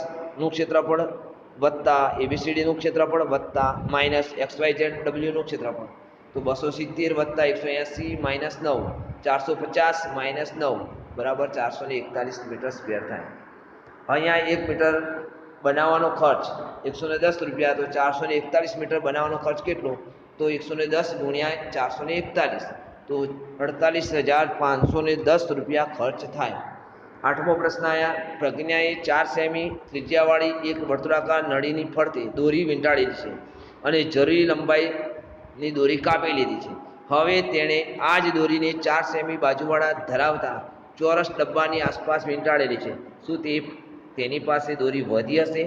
નું ક્ષેત્રફળ વત્તા ABCD નું ક્ષેત્રફળ વત્તા માઇનસ XYZW નું ક્ષેત્રફળ, તો 270 વત્તા 180 માઇનસ 9, 450 માઇનસ 9 બરાબર 441 મીટર સ્ક્વેર થાય. અહીંયા 1 મીટર બનાવવાનો ખર્ચ 110 રૂપિયા, તો 441 મીટર બનાવવાનો ખર્ચ કેટલો? તો 110 ગુણ્યા 441, તો 48,510 રૂપિયા ખર્ચ થાય. 8મો પ્રશ્ન આયા. પ્રજ્ઞાએ 4 સેમી ત્રિજ્યાવાળી એક વર્તુળાકાર નળીની ફરતે દોરી વીંટાળેલી છે અને જરૂરી લંબાઈની દોરી કાપી લીધી છે. હવે તેણે આ જ દોરીને 4 સેમી બાજુવાળા ધરાવતા ચોરસ ડબ્બાની આસપાસ વીંટાળેલી છે. શું તેની પાસે દોરી વધી હશે?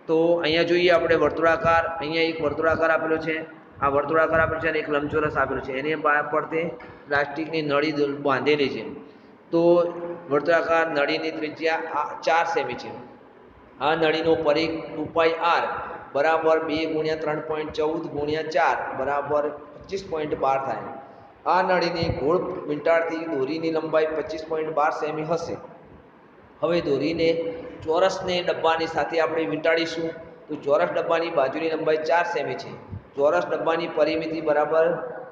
તો અહીંયા જોઈએ આપણે વર્તુળાકાર, અહીંયા એક વર્તુળાકાર આપેલો છે, આ વર્તુળાકાર આપેલો છે અને એક લંબચોરસ આપેલો છે. એની ફરતે પ્લાસ્ટિકની નળી બાંધેલી છે. તો વર્તુળાકાર નળીની ત્રિજ્યા 4 સેમી છે. આ નળીનો પરિઘ 2πr બરાબર 2 ગુણ્યા 3.14 ગુણ્યા 4 બરાબર 25.12 થાય. આ નળીની ગોળ વીંટાળતી દોરીની લંબાઈ 25.12 સેમી હશે. હવે દોરીને ચોરસને ડબ્બાની સાથે આપણે વીંટાળીશું, તો ચોરસ ડબ્બાની બાજુની લંબાઈ 4 સેમી છે. ચોરસ ડબ્બાની પરિમિતિ બરાબર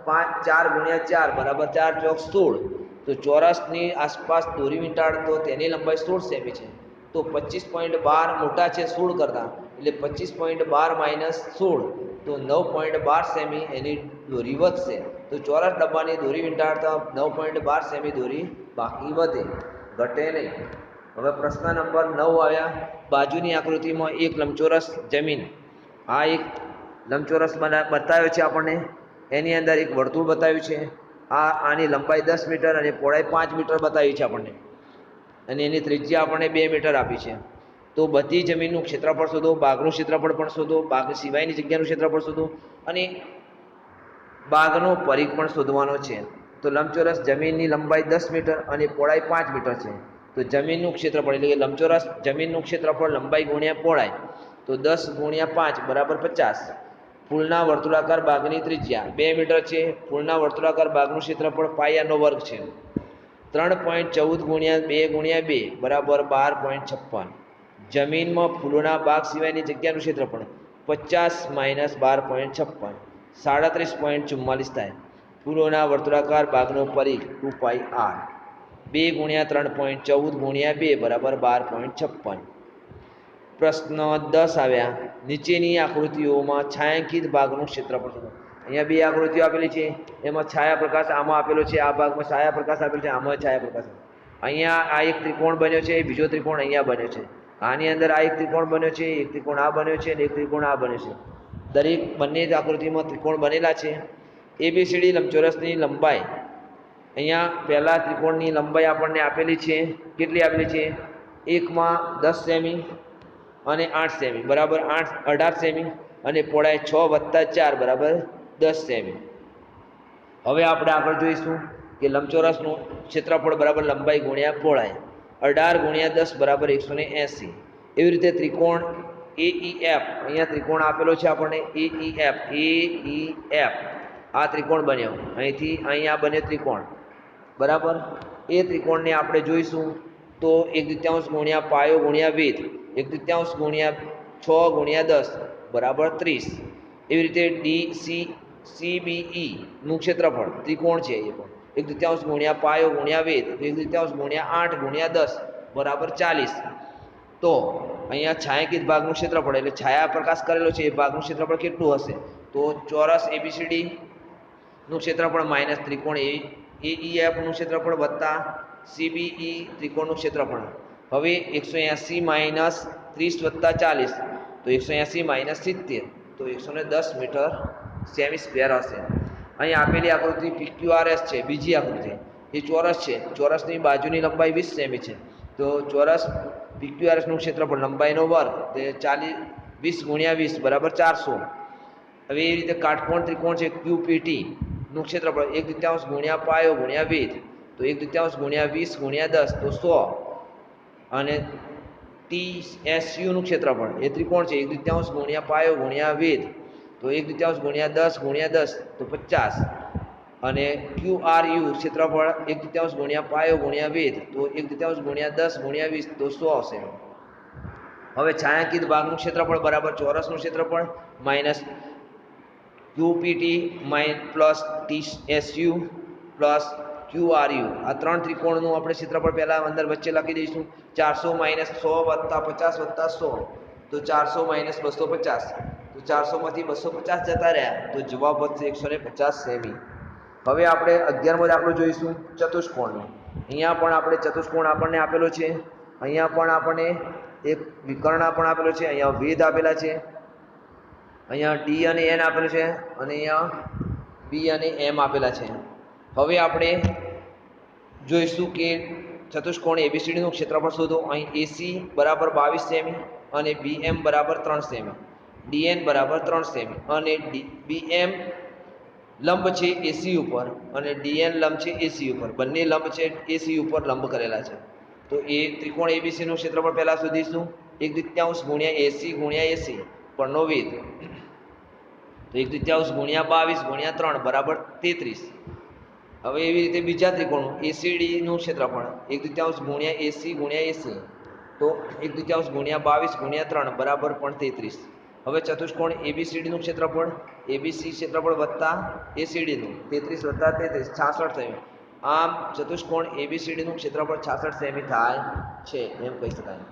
4 ગુણ્યા 4 બરાબર 4 ચોક 16. તો ચોરસની આસપાસ દોરી વીંટાળતો તેની લંબાઈ 16 સેમી છે. તો 25.12 મોટા છે 16 કરતાં, એટલે 25.12 માઇનસ 16, તો 9.12 સેમી એની દોરી વધશે. તો ચોરસ ડબ્બાની દોરી વીંટાળતા 9.12 સેમી દોરી બાકી વધે, ઘટે નહીં. હવે પ્રશ્ન નંબર 9 આવ્યા. બાજુની આકૃતિમાં એક લંબચોરસ જમીન, આ એક લંબચોરસ બતાવ્યો છે આપણને, એની અંદર એક વર્તુળ બતાવ્યું છે. આની લંબાઈ 10 મીટર અને પહોળાઈ 5 મીટર બતાવી છે આપણને, અને એની ત્રિજ્યા આપણને 2 મીટર આપી છે. તો બધી જમીનનું ક્ષેત્રફળ શોધો, બાગનું ક્ષેત્રફળ પણ શોધો, બાગ સિવાયની જગ્યાનું ક્ષેત્રફળ શોધો અને બાગનો પરિઘ પણ શોધવાનો છે. તો લંબચોરસ જમીનની લંબાઈ 10 મીટર અને પહોળાઈ 5 મીટર છે. તો જમીનનું ક્ષેત્રફળ એટલે કે લંબચોરસ જમીનનું ક્ષેત્રફળ લંબાઈ ગુણ્યા પહોળાઈ તો 10 ગુણ્યા 5 બરાબર 50. ફૂલના વર્તુળાકાર ભાગની ત્રિજ્યા 2 મીટર છે. ફૂલના વર્તુળાકાર ભાગનું ક્ષેત્રફળ પાયાનો વર્ગ છે. 3.14 ગુણ્યા 2 ગુણ્યા 2 બરાબર 12.56. જમીનમાં ફૂલોના ભાગ સિવાયની જગ્યાનું ક્ષેત્રફળ 50 માઇનસ 12.56 37.44 થાય. ફૂલોના વર્તુળાકાર ભાગનો પરિઘ 2πr. 2 ગુણ્યા 3.14 ગુણ્યા 2 બરાબર 12.56. પ્રશ્ન 10 આવ્યા. નીચેની આકૃતિઓમાં છાयांકિત ભાગનું ક્ષેત્રફળ શોધો. અહીંયા બે આકૃતિઓ આપેલી છે. એમાં છાયા પ્રકાશ આમાં આપેલો છે, આ ભાગમાં છાયા પ્રકાશ આપેલો છે, આમાં છાયા પ્રકાશ. અહીંયા આ એક ત્રિકોણ બન્યો છે, બીજો ત્રિકોણ અહીંયા બન્યો છે. આની અંદર આ એક ત્રિકોણ બન્યો છે, એક ત્રિકોણ આ બન્યો છે અને એક ત્રિકોણ આ બન્યો છે. દરેક બંને આકૃતિમાં ત્રિકોણ બનેલા છે. એબીસીડી લંબચોરસની લંબાઈ અહીંયા પહેલા ત્રિકોણની લંબાઈ આપણને આપેલી છે. કેટલી આપેલી છે? એકમાં 10 સેમી અને 8 સેમી બરાબર 18 સેમી અને પહોળાઈ 6 + 4 બરાબર 10 સેમી. હવે આપણે આગળ જોઈશું કે લંબચોરસનું ક્ષેત્રફળ બરાબર લંબાઈ ગુણ્યા પહોળાઈ 18 ગુણ્યા 10 બરાબર 180. એવી રીતે ત્રિકોણ AEF અહીંયા ત્રિકોણ આપેલો છે આપણને AEF આ ત્રિકોણ બન્યો. અહીંથી અહીંયા બન્યો ત્રિકોણ બરાબર. એ ત્રિકોણને આપણે જોઈશું તો 1/3 ગુણ્યા પાયો ગુણ્યા વેધ 1/3 ગુણ્યા 6 ગુણ્યા 10 બરાબર 30. એવી રીતે DCBE નું ક્ષેત્રફળ ત્રિકોણ છે એ પણ 1/3 ગુણ્યા પાયો ગુણ્યા વેધ 1/3 ગુણ્યા 8 ગુણ્યા 10 બરાબર 40. તો અહીંયા છાयांકિત ભાગનું ક્ષેત્રફળ એટલે છાયા પ્રકાશ કરેલો છે એ ભાગનું ક્ષેત્રફળ કેટલું હશે? તો ચોરસ ABCD નું ક્ષેત્રફળ માઇનસ ત્રિકોણ AEF નું ક્ષેત્રફળ વત્તા CBE ત્રિકોણનું ક્ષેત્રફળ. હવે 180 માઇનસ 30 વત્તા 40 તો 180 માઇનસ 70 તો 110 મીટર સેમી સ્ક્વેર હશે. અહીં આપેલી આકૃતિ PQRS છે. બીજી આકૃતિ એ ચોરસ છે. ચોરસની બાજુની લંબાઈ 20 સેમી છે. તો ચોરસ PQRS નું ક્ષેત્રફળ લંબાઈનો વર્ગ તે 20 ગુણ્યા 20 બરાબર 400. હવે એ રીતે કાટકોણ ત્રિકોણ છે QPT નું ક્ષેત્રફળ 1/3 ગુણ્યા પાયો ગુણ્યા વેધ તો 1/3 ગુણ્યા 20 ગુણ્યા 10 તો 100. અને TSU નું ક્ષેત્રફળ એ ત્રિકોણ છે 1/3 ગુણ્યા પાયો ગુણ્યા વેધ તો 1/3 ગુણ્યા 10 ગુણ્યા 10 તો 50. અને QRU ક્ષેત્રફળ 1/3 ગુણ્યા પાયો ગુણ્યા વેધ તો 1/3 ગુણ્યા 10 ગુણ્યા 20 તો 100 આવશે. હવે છાयांકિત ભાગનું ક્ષેત્રફળ બરાબર ચોરસનું ક્ષેત્રફળ minus QPT plus TSU plus QRU આ ત્રણ ત્રિકોણનું આપણે ક્ષેત્રફળ પહેલા અંદર વચ્ચે લખી દઈશું. 400 માઇનસ 100 વત્તા 50 વત્તા 100 તો 400 માઇનસ 250 તો 400 માંથી 250 જતા રહ્યા તો જવાબ વધશે 150 સેમી. હવે આપણે 11મો દાખલો જોઈશું ચતુષ્કોણનો. અહીંયા પણ આપણે ચતુષ્કોણ આપણને આપેલો છે. અહીંયા પણ આપણને એક વિકર્ણ પણ આપેલો છે. અહીંયા વેધ આપેલા છે. અહીંયા D અને N આપેલું છે અને અહીંયા B અને M આપેલા છે. હવે આપણે જોઈશું કે ચતુષ્કોણ ABCD નું ક્ષેત્રફળ શોધો. અહીં AC બરાબર 22 સેમી અને BM બરાબર 3 સેમી, DN બરાબર 3 સેમી અને BM લંબ છે AC ઉપર અને DN લંબ છે AC ઉપર. બંને લંબ છે AC ઉપર લંબ કરેલા છે. તો એ ત્રિકોણ ABC નું ક્ષેત્રફળ પહેલા શોધીશું. 1/3 ગુણ્યા AC ગુણ્યા AC પરનો વેધ તો 1/3 ગુણ્યા 22 ગુણ્યા 3 બરાબર 33. હવે એવી રીતે બીજા ત્રિકોણ ACD નું ક્ષેત્રફળ 1/3 ગુણ્યા AC ગુણ્યા AC તો 1/3 ગુણ્યા 22 ગુણ્યા 3 બરાબર પણ 33. હવે ચતુષ્કોણ ABCD નું ક્ષેત્રફળ ABC ક્ષેત્રફળ વત્તા ACD નું 33 વત્તા 33 66 થયું. આમ ચતુષ્કોણ ABCD નું ક્ષેત્રફળ 66 સેમી થાય છે એમ કહી શકાય.